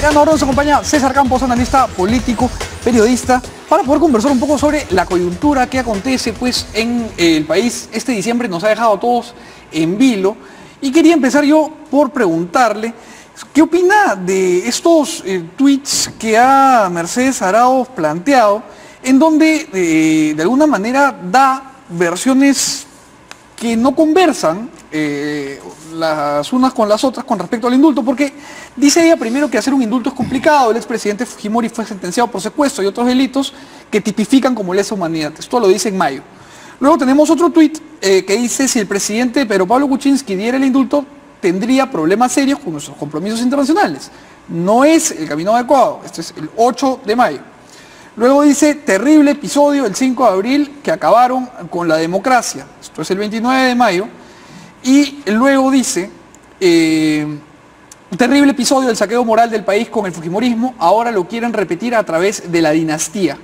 Ahora nos acompaña César Campos, analista político, periodista, para poder conversar un poco sobre la coyuntura que acontece pues, en el país. Este diciembre nos ha dejado a todos en vilo y quería empezar yo por preguntarle ¿qué opina de estos tweets que ha Mercedes Arauz planteado, en donde de alguna manera da versiones que no conversan las unas con las otras con respecto al indulto? Porque dice ella primero que hacer un indulto es complicado. El expresidente Fujimori fue sentenciado por secuestro y otros delitos que tipifican como lesa humanidad. Esto lo dice en mayo. Luego tenemos otro tuit que dice: si el presidente Pedro Pablo Kuczynski diera el indulto, tendría problemas serios con nuestros compromisos internacionales. No es el camino adecuado. Este es el 8 de mayo. Luego dice: terrible episodio el 5 de abril que acabaron con la democracia. Esto es el 29 de mayo. Y luego dice: un terrible episodio del saqueo moral del país con el fujimorismo, ahora lo quieren repetir a través de la dinastía.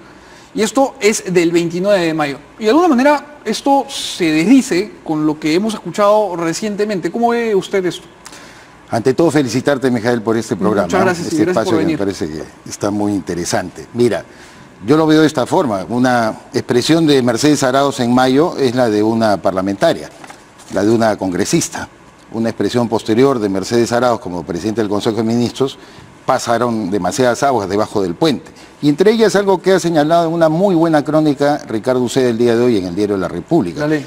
Y esto es del 29 de mayo. Y de alguna manera esto se desdice con lo que hemos escuchado recientemente. ¿Cómo ve usted esto? Ante todo, felicitarte, Mijael, por este programa. Muchas gracias. Este espacio que me parece que está muy interesante. Mira, yo lo veo de esta forma. Una expresión de Mercedes Arauz en mayo es la de una parlamentaria, la de una congresista. Una expresión posterior de Mercedes Arauz como presidente del Consejo de Ministros, pasaron demasiadas aguas debajo del puente. Y entre ellas algo que ha señalado en una muy buena crónica Ricardo Uceda el día de hoy en el Diario de la República. Dale.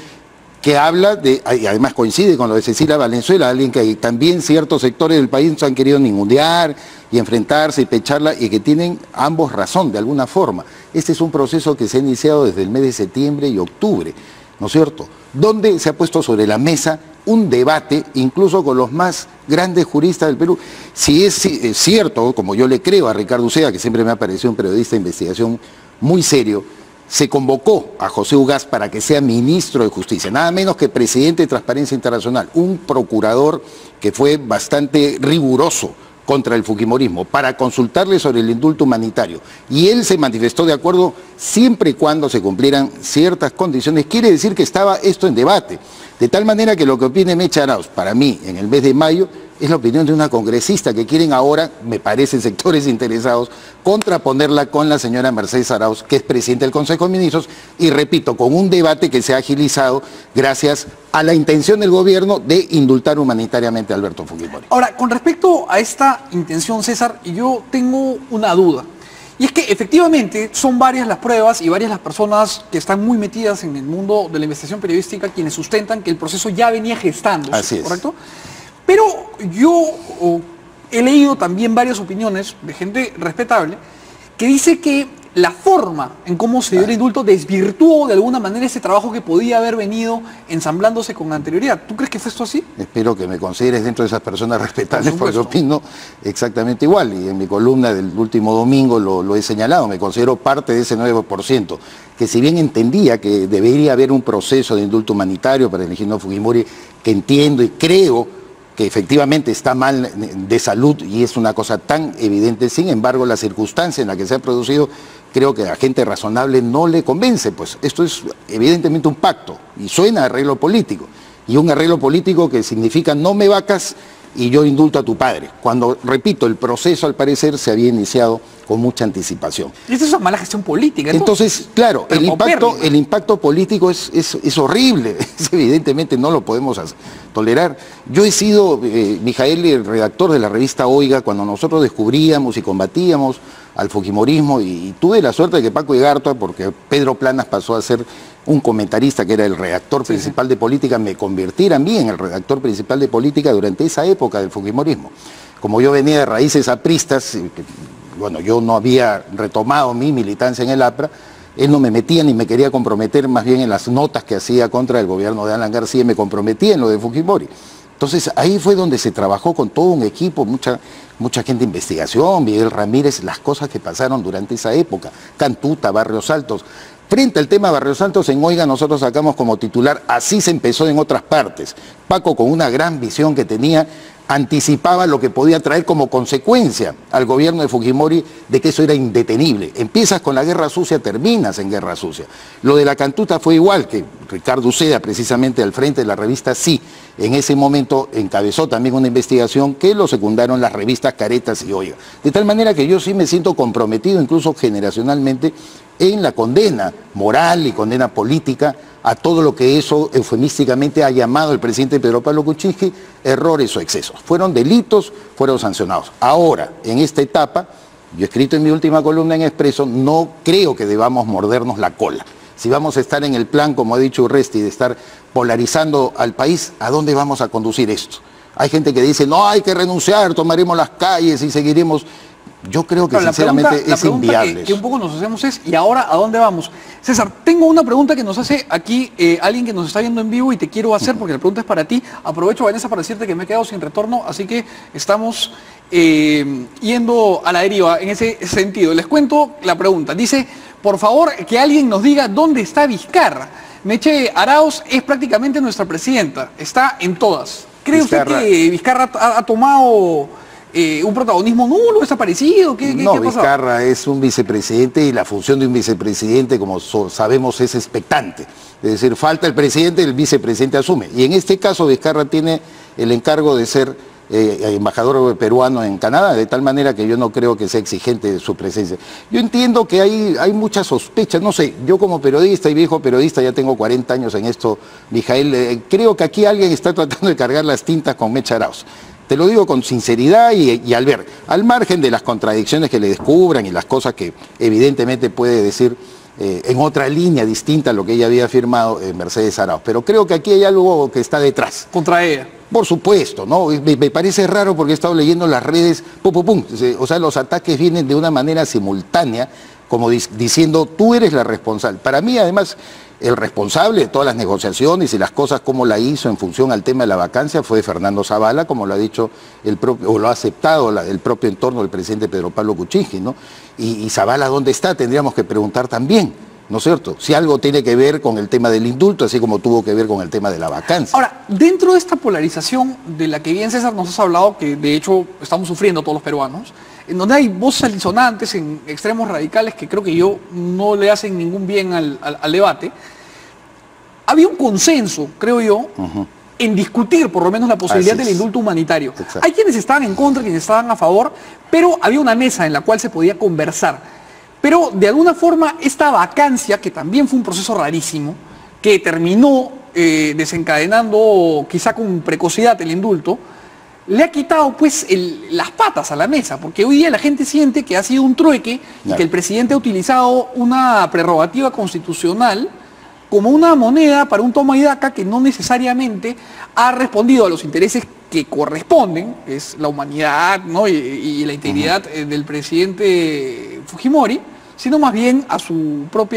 Que habla de, y además coincide con lo de Cecilia Valenzuela, alguien que también ciertos sectores del país han querido ningunear y enfrentarse y pecharla, y que tienen ambos razón de alguna forma. Este es un proceso que se ha iniciado desde el mes de septiembre y octubre, ¿no es cierto?, donde se ha puesto sobre la mesa un debate, incluso con los más grandes juristas del Perú. Si es cierto, como yo le creo a Ricardo Uceda, que siempre me ha parecido un periodista de investigación muy serio, se convocó a José Ugaz para que sea ministro de Justicia, nada menos que presidente de Transparencia Internacional, un procurador que fue bastante riguroso contra el fujimorismo, para consultarle sobre el indulto humanitario. Y él se manifestó de acuerdo siempre y cuando se cumplieran ciertas condiciones. Quiere decir que estaba esto en debate. De tal manera que lo que opine Mecha Arauz, para mí, en el mes de mayo, es la opinión de una congresista que quieren ahora, me parecen sectores interesados, contraponerla con la señora Mercedes Arauz, que es presidenta del Consejo de Ministros, y repito, con un debate que se ha agilizado gracias a la intención del gobierno de indultar humanitariamente a Alberto Fujimori. Ahora, con respecto a esta intención, César, yo tengo una duda. Y es que efectivamente son varias las pruebas y varias las personas que están muy metidas en el mundo de la investigación periodística quienes sustentan que el proceso ya venía gestándose. Así es. ¿Correcto? Pero yo he leído también varias opiniones de gente respetable que dice que la forma en cómo se dio el indulto desvirtuó de alguna manera ese trabajo que podía haber venido ensamblándose con anterioridad. ¿Tú crees que fue esto así? Espero que me consideres dentro de esas personas respetables, porque opino exactamente igual. Y en mi columna del último domingo lo he señalado. Me considero parte de ese 9%, que si bien entendía que debería haber un proceso de indulto humanitario para el ingeniero Fujimori, que entiendo y creo que efectivamente está mal de salud y es una cosa tan evidente, sin embargo la circunstancia en la que se ha producido, creo que a gente razonable no le convence. Pues esto es evidentemente un pacto y suena a arreglo político, y un arreglo político que significa no me vacas y yo indulto a tu padre, cuando, repito, el proceso al parecer se había iniciado con mucha anticipación. Y esto es una mala gestión política. Entonces, claro, el impacto político es horrible, evidentemente no lo podemos tolerar. Yo he sido, Mijael, el redactor de la revista Oiga, cuando nosotros descubríamos y combatíamos al fujimorismo, y tuve la suerte de que Paco Igartua, porque Pedro Planas pasó a ser un comentarista que era el redactor principal de política, me convirtiera a mí en el redactor principal de política durante esa época del fujimorismo. Como yo venía de raíces apristas, bueno, yo no había retomado mi militancia en el APRA, él no me metía ni me quería comprometer, más bien en las notas que hacía contra el gobierno de Alan García, me comprometía en lo de Fujimori. Entonces ahí fue donde se trabajó con todo un equipo, mucha gente de investigación, Miguel Ramírez, las cosas que pasaron durante esa época, Cantuta, Barrios Altos. Frente al tema Barrios Altos, en Oiga nosotros sacamos como titular: así se empezó en otras partes. Paco, con una gran visión que tenía, anticipaba lo que podía traer como consecuencia al gobierno de Fujimori de que eso era indetenible. Empiezas con la guerra sucia, terminas en guerra sucia. Lo de la cantuta fue igual, que Ricardo Uceda, precisamente al frente de la revista Sí, en ese momento encabezó también una investigación que lo secundaron las revistas Caretas y Oiga. De tal manera que yo sí me siento comprometido, incluso generacionalmente, en la condena moral y condena política a todo lo que eso eufemísticamente ha llamado el presidente Pedro Pablo Kuczynski errores o excesos. Fueron delitos, fueron sancionados. Ahora, en esta etapa, yo he escrito en mi última columna en Expreso, no creo que debamos mordernos la cola. Si vamos a estar en el plan, como ha dicho Urresti, de estar polarizando al país, ¿a dónde vamos a conducir esto? Hay gente que dice, no, hay que renunciar, tomaremos las calles y seguiremos. Yo creo que sinceramente es inviable. Que un poco nos hacemos es, ¿y ahora a dónde vamos? César, tengo una pregunta que nos hace aquí alguien que nos está viendo en vivo y te quiero hacer porque la pregunta es para ti. Aprovecho, Vanessa, para decirte que me he quedado sin retorno, así que estamos yendo a la deriva en ese sentido. Les cuento la pregunta. Dice, por favor, que alguien nos diga dónde está Vizcarra. Meche Arauz es prácticamente nuestra presidenta, está en todas. ¿Cree usted que Vizcarra ha tomado un protagonismo nulo, desaparecido? ¿Qué ha pasado? Vizcarra es un vicepresidente y la función de un vicepresidente, como sabemos, es expectante. Es decir, falta el presidente y el vicepresidente asume. Y en este caso Vizcarra tiene el encargo de ser embajador peruano en Canadá, de tal manera que yo no creo que sea exigente de su presencia. Yo entiendo que hay muchas sospechas, no sé, yo como periodista y viejo periodista, ya tengo 40 años en esto, Mijael, creo que aquí alguien está tratando de cargar las tintas con Meche Arauz. Te lo digo con sinceridad y al ver, al margen de las contradicciones que le descubran y las cosas que evidentemente puede decir en otra línea distinta a lo que ella había afirmado Mercedes Arauz. Pero creo que aquí hay algo que está detrás. Contra ella. Por supuesto, ¿no? Me parece raro porque he estado leyendo las redes, o sea, los ataques vienen de una manera simultánea, como diciendo, tú eres la responsable. Para mí, además, el responsable de todas las negociaciones y las cosas como la hizo en función al tema de la vacancia fue Fernando Zavala, como lo ha dicho o lo ha aceptado el propio entorno del presidente Pedro Pablo Kuczynski, ¿no? Y Zavala, ¿dónde está? Tendríamos que preguntar también, ¿no es cierto? Si algo tiene que ver con el tema del indulto, así como tuvo que ver con el tema de la vacancia. Ahora, dentro de esta polarización de la que bien César nos has hablado, que de hecho estamos sufriendo todos los peruanos, en donde hay voces alisonantes en extremos radicales que creo que no le hacen ningún bien al debate, había un consenso, creo yo, en discutir por lo menos la posibilidad del indulto humanitario. Exacto. Hay quienes estaban en contra, quienes estaban a favor, pero había una mesa en la cual se podía conversar. Pero de alguna forma esta vacancia, que también fue un proceso rarísimo, que terminó desencadenando quizá con precocidad el indulto, le ha quitado pues las patas a la mesa, porque hoy día la gente siente que ha sido un trueque y que el presidente ha utilizado una prerrogativa constitucional como una moneda para un toma y daca que no necesariamente ha respondido a los intereses que corresponden, que es la humanidad, ¿no? y la integridad del presidente Fujimori, sino más bien a su propio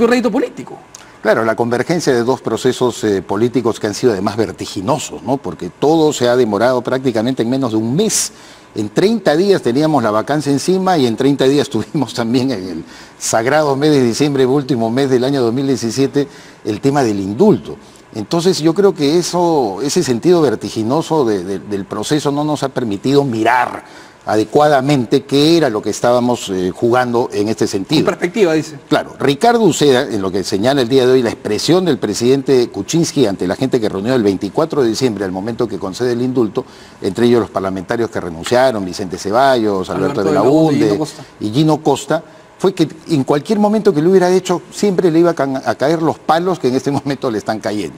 rédito político. Claro, la convergencia de dos procesos políticos que han sido además vertiginosos, ¿no? Porque todo se ha demorado prácticamente en menos de un mes. En 30 días teníamos la vacancia encima y en 30 días tuvimos también en el sagrado mes de diciembre, último mes del año 2017, el tema del indulto. Entonces yo creo que ese sentido vertiginoso del proceso no nos ha permitido mirar adecuadamente qué era lo que estábamos jugando en este sentido. En perspectiva, dice. Claro, Ricardo Uceda, en lo que señala el día de hoy, la expresión del presidente Kuczynski ante la gente que reunió el 24 de diciembre, al momento que concede el indulto, entre ellos los parlamentarios que renunciaron, Vicente Ceballos, Alberto de la Unde y Gino Costa, fue que en cualquier momento que lo hubiera hecho, siempre le iba a caer los palos que en este momento le están cayendo.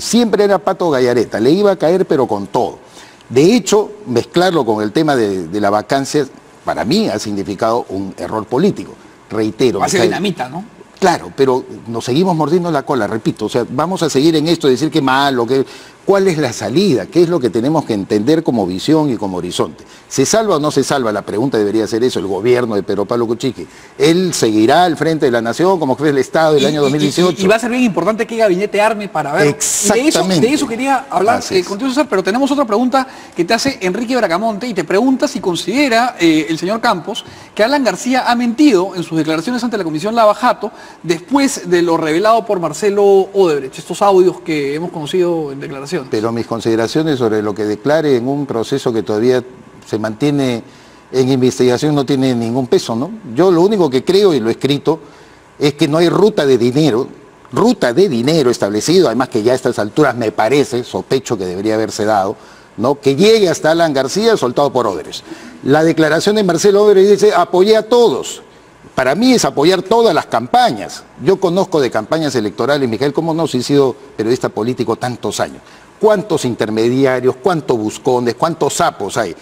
Siempre era Pato Gallareta, le iba a caer pero con todo. De hecho, mezclarlo con el tema de la vacancia, para mí ha significado un error político. Reitero. Va a ser dinamita, ¿no? Claro, pero nos seguimos mordiendo la cola, repito. O sea, vamos a seguir en esto, decir que malo, ¿cuál es la salida? ¿Qué es lo que tenemos que entender como visión y como horizonte? ¿Se salva o no se salva? La pregunta debería ser eso, el gobierno de Pedro Pablo Kuczynski. ¿Él seguirá al frente de la nación como fue el Estado del año 2018? Y va a ser bien importante qué gabinete arme para ver. Exactamente. De eso quería hablar contigo, César, pero tenemos otra pregunta que te hace Enrique Bracamonte y te pregunta si considera el señor Campos que Alan García ha mentido en sus declaraciones ante la Comisión Lava Jato después de lo revelado por Marcelo Odebrecht, estos audios que hemos conocido en declaraciones consideraciones. Pero mis consideraciones sobre lo que declare en un proceso que todavía se mantiene en investigación no tiene ningún peso, ¿no? Yo lo único que creo, y lo he escrito, es que no hay ruta de dinero establecido, además que ya a estas alturas me parece, sospecho que debería haberse dado, ¿no? Que llegue hasta Alan García soltado por Odebrecht. La declaración de Marcelo Odebrecht dice, apoyé a todos. Para mí es apoyar todas las campañas. Yo conozco de campañas electorales, Mijael, ¿cómo no? Si he sido periodista político tantos años. ¿Cuántos intermediarios, cuántos buscones, cuántos sapos hay?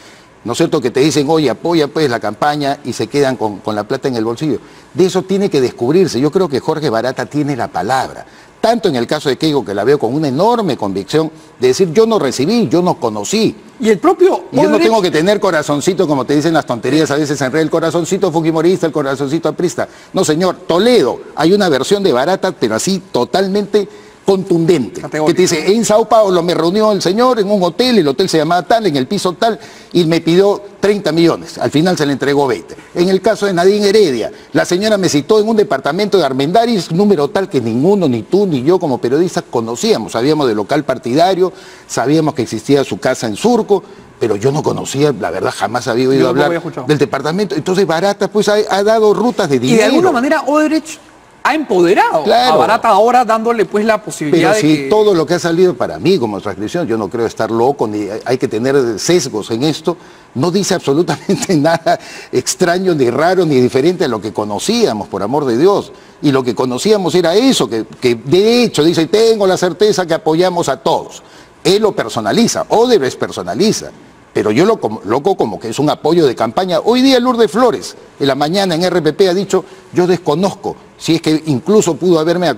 ¿No es cierto? Que te dicen, oye, apoya pues la campaña y se quedan con la plata en el bolsillo. De eso tiene que descubrirse. Yo creo que Jorge Barata tiene la palabra. Tanto en el caso de Keiko, que la veo con una enorme convicción, de decir, yo no recibí, yo no conocí. Y el propio Y yo no tengo que tener corazoncito, como te dicen las tonterías a veces en red, el corazoncito fujimorista, el corazoncito aprista. No, señor, Toledo, hay una versión de Barata, pero así totalmente contundente, categórico, que te dice, en Sao Paulo me reunió el señor en un hotel, el hotel se llamaba tal, en el piso tal, y me pidió 30 millones, al final se le entregó 20. En el caso de Nadine Heredia, la señora me citó en un departamento de Armendáriz, número tal que ninguno, ni tú, ni yo como periodistas conocíamos, sabíamos del local partidario, sabíamos que existía su casa en Surco, pero yo no conocía, la verdad jamás había oído hablar del departamento. Entonces Barata pues ha dado rutas de dinero. Y de alguna manera Odebrecht ha empoderado a Barata ahora, dándole pues la posibilidad pero si todo lo que ha salido para mí como transcripción, yo no creo estar loco, ni hay que tener sesgos en esto, no dice absolutamente nada extraño, ni raro, ni diferente a lo que conocíamos, por amor de Dios. Y lo que conocíamos era eso, que de hecho dice, tengo la certeza que apoyamos a todos. Él lo personaliza, Odebrecht personaliza. Pero yo lo coloco como que es un apoyo de campaña. Hoy día Lourdes Flores, en la mañana en RPP, ha dicho, yo desconozco si es que incluso pudo haberme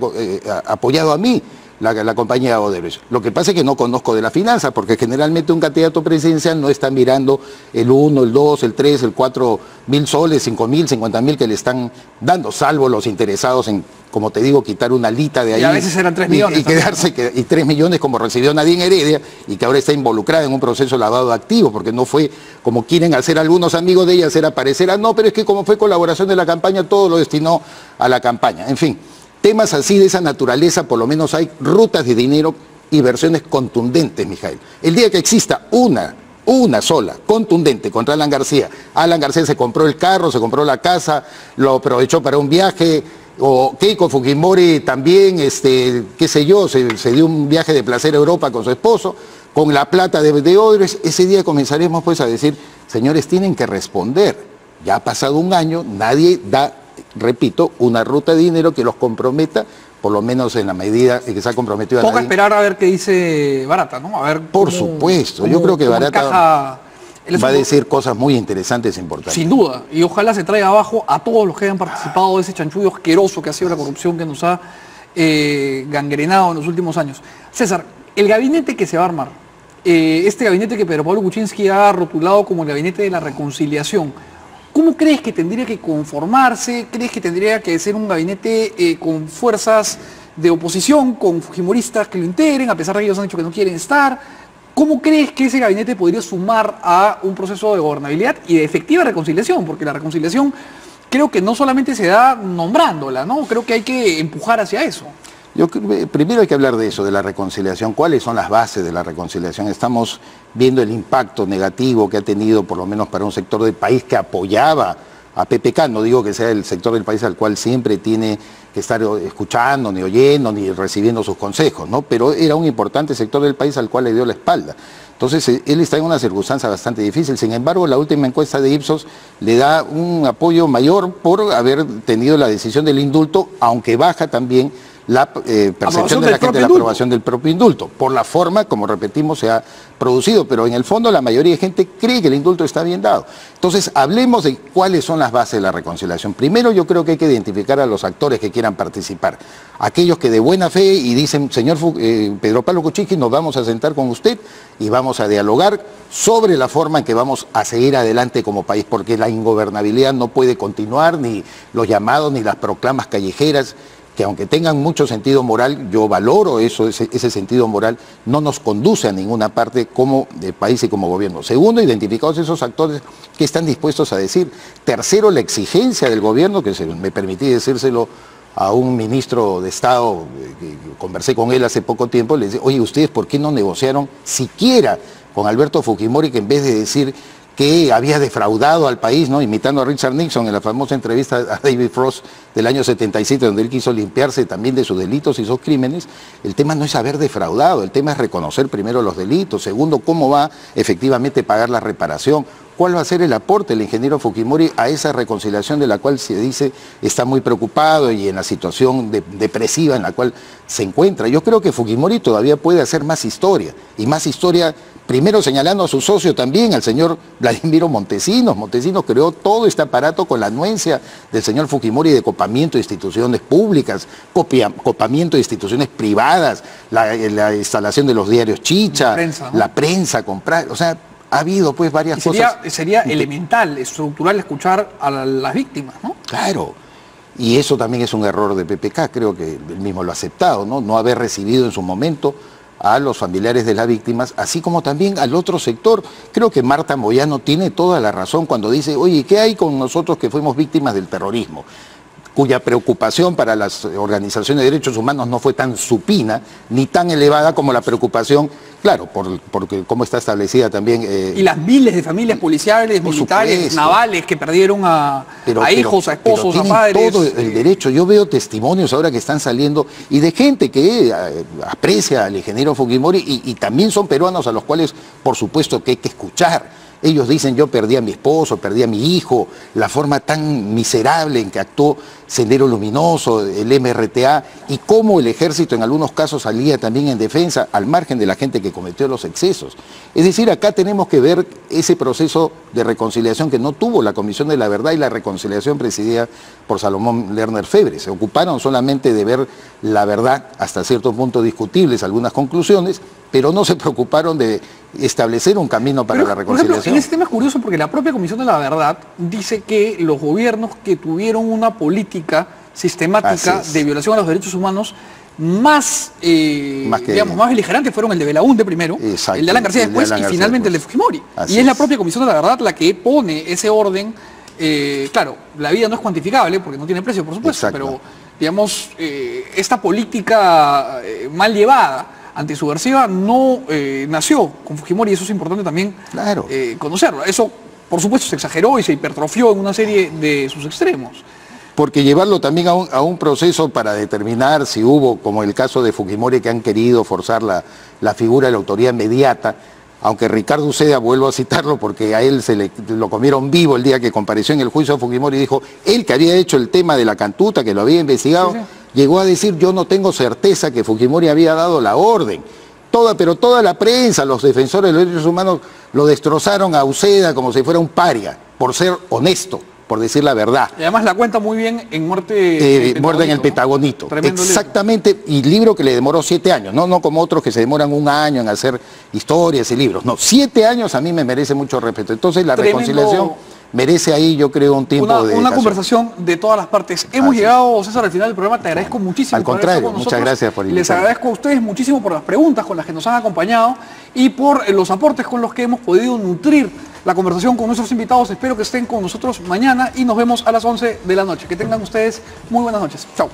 apoyado a mí la compañía Odebrecht. Lo que pasa es que no conozco de la finanza, porque generalmente un candidato presidencial no está mirando el 1, el 2, el 3, el 4 mil soles, 5 mil, 50 mil que le están dando, salvo los interesados en, como te digo, quitar una alita de ahí. Y a veces eran 3 millones. Y quedarse, y 3 millones como recibió Nadine Heredia, y que ahora está involucrada en un proceso de lavado de activos, porque no fue como quieren hacer algunos amigos de ella, hacer aparecer no, pero es que como fue colaboración de la campaña, todo lo destinó a la campaña. En fin, temas así de esa naturaleza, por lo menos hay rutas de dinero y versiones contundentes, Mijael. El día que exista una sola, contundente, contra Alan García se compró el carro, se compró la casa, lo aprovechó para un viaje, o Keiko Fujimori también, qué sé yo, se dio un viaje de placer a Europa con su esposo, con la plata de Odebrecht, ese día comenzaremos pues a decir, señores, tienen que responder. Ya ha pasado un año, nadie da, repito, una ruta de dinero que los comprometa, por lo menos en la medida en que se ha comprometido. Toca esperar a ver qué dice Barata, ¿no? A ver por supuesto, yo creo que Barata va a decir cosas muy interesantes e importantes. Sin duda, y ojalá se traiga abajo a todos los que hayan participado de ese chanchullo asqueroso que ha sido la corrupción que nos ha gangrenado en los últimos años. César, el gabinete que se va a armar, este gabinete que Pedro Pablo Kuczynski ha rotulado como el gabinete de la reconciliación, ¿cómo crees que tendría que conformarse? ¿Crees que tendría que ser un gabinete con fuerzas de oposición, con fujimoristas que lo integren, a pesar de que ellos han dicho que no quieren estar? ¿Cómo crees que ese gabinete podría sumar a un proceso de gobernabilidad y de efectiva reconciliación? Porque la reconciliación creo que no solamente se da nombrándola, ¿no? Creo que hay que empujar hacia eso. Primero hay que hablar de eso, de la reconciliación. ¿Cuáles son las bases de la reconciliación? Estamos viendo el impacto negativo que ha tenido, por lo menos para un sector del país que apoyaba a PPK. No digo que sea el sector del país al cual siempre tiene que estar escuchando, ni oyendo, ni recibiendo sus consejos, ¿no? Pero era un importante sector del país al cual le dio la espalda. Entonces, él está en una circunstancia bastante difícil. Sin embargo, la última encuesta de Ipsos le da un apoyo mayor por haber tenido la decisión del indulto, aunque baja también la percepción de la gente de la aprobación del propio indulto, por la forma, como repetimos, se ha producido, pero en el fondo la mayoría de gente cree que el indulto está bien dado. Entonces, hablemos de cuáles son las bases de la reconciliación. Primero, yo creo que hay que identificar a los actores que quieran participar, aquellos que de buena fe y dicen, señor Pedro Pablo Kuczynski, nos vamos a sentar con usted y vamos a dialogar sobre la forma en que vamos a seguir adelante como país, porque la ingobernabilidad no puede continuar, ni los llamados, ni las proclamas callejeras, que aunque tengan mucho sentido moral, yo valoro eso, ese sentido moral, no nos conduce a ninguna parte como país y como gobierno. Segundo, identificados esos actores que están dispuestos a decir. Tercero, la exigencia del gobierno, que me permití decírselo a un ministro de Estado, que conversé con él hace poco tiempo, le dije, oye, ¿ustedes por qué no negociaron siquiera con Alberto Fujimori, que en vez de decir que había defraudado al país, ¿no?, imitando a Richard Nixon en la famosa entrevista a David Frost del año 77, donde él quiso limpiarse también de sus delitos y sus crímenes? El tema no es haber defraudado, el tema es reconocer primero los delitos, segundo, cómo va efectivamente pagar la reparación, cuál va a ser el aporte del ingeniero Fujimori a esa reconciliación de la cual se dice está muy preocupado y en la situación depresiva en la cual se encuentra. Yo creo que Fujimori todavía puede hacer más historia, y más historia primero señalando a su socio también, al señor Vladimiro Montesinos. Montesinos creó todo este aparato con la anuencia del señor Fujimori de copamiento de instituciones públicas, copamiento de instituciones privadas, la instalación de los diarios Chicha, la prensa comprar, o sea, ha habido pues varias cosas. Sería elemental, estructural escuchar a las víctimas, ¿no? Claro. Y eso también es un error de PPK, creo que él mismo lo ha aceptado, ¿no? No haber recibido en su momento a los familiares de las víctimas, así como también al otro sector. Creo que Marta Moyano tiene toda la razón cuando dice, oye, ¿qué hay con nosotros que fuimos víctimas del terrorismo? Cuya preocupación para las organizaciones de derechos humanos no fue tan supina ni tan elevada como la preocupación, claro, porque cómo está establecida también... y las miles de familias policiales, militares, navales que perdieron a hijos, a esposos, a padres. Todo el derecho. Yo veo testimonios ahora que están saliendo y de gente que aprecia al ingeniero Fujimori y también son peruanos a los cuales, por supuesto, que hay que escuchar. Ellos dicen, yo perdí a mi esposo, perdí a mi hijo, la forma tan miserable en que actuó Sendero Luminoso, el MRTA, y cómo el ejército en algunos casos salía también en defensa, al margen de la gente que cometió los excesos. Es decir, acá tenemos que ver ese proceso de reconciliación que no tuvo la Comisión de la Verdad y la Reconciliación presidida por Salomón Lerner Febre. Se ocuparon solamente de ver la verdad, hasta cierto punto discutibles algunas conclusiones, pero no se preocuparon de establecer un camino para la reconciliación. Por ejemplo, en este tema es curioso porque la propia Comisión de la Verdad dice que los gobiernos que tuvieron una política sistemática de violación a los derechos humanos más beligerante fueron el de Belaúnde primero, el de Alan García después y finalmente el de Fujimori. Y es la propia Comisión de la Verdad la que pone ese orden. Claro, la vida no es cuantificable porque no tiene precio, por supuesto, pero digamos, esta política mal llevada, antisubversiva, no nació con Fujimori, y eso es importante también conocerlo. Eso, por supuesto, se exageró y se hipertrofió en una serie de sus extremos. Porque llevarlo también a un proceso para determinar si hubo, como el caso de Fujimori, que han querido forzar la figura de la autoría inmediata, aunque Ricardo Uceda, vuelvo a citarlo, porque a él lo comieron vivo el día que compareció en el juicio de Fujimori, dijo, él que había hecho el tema de la cantuta, que lo había investigado, llegó a decir, yo no tengo certeza que Fujimori había dado la orden. Pero toda la prensa, los defensores de los derechos humanos, lo destrozaron a Uceda como si fuera un paria, por ser honesto, por decir la verdad. Y además la cuenta muy bien en Muerte en el Pentagonito. Tremendo exactamente, libro. Y libro que le demoró 7 años, no como otros que se demoran 1 año en hacer historias y libros. No, 7 años a mí me merece mucho respeto. Entonces la reconciliación merece ahí, yo creo, un tiempo una conversación de todas las partes. Hemos llegado, César, al final del programa. Te agradezco muchísimo. Al contrario, muchas gracias por invitarme. Les agradezco a ustedes muchísimo por las preguntas con las que nos han acompañado y por los aportes con los que hemos podido nutrir la conversación con nuestros invitados. Espero que estén con nosotros mañana y nos vemos a las 11 de la noche. Que tengan ustedes muy buenas noches. Chao.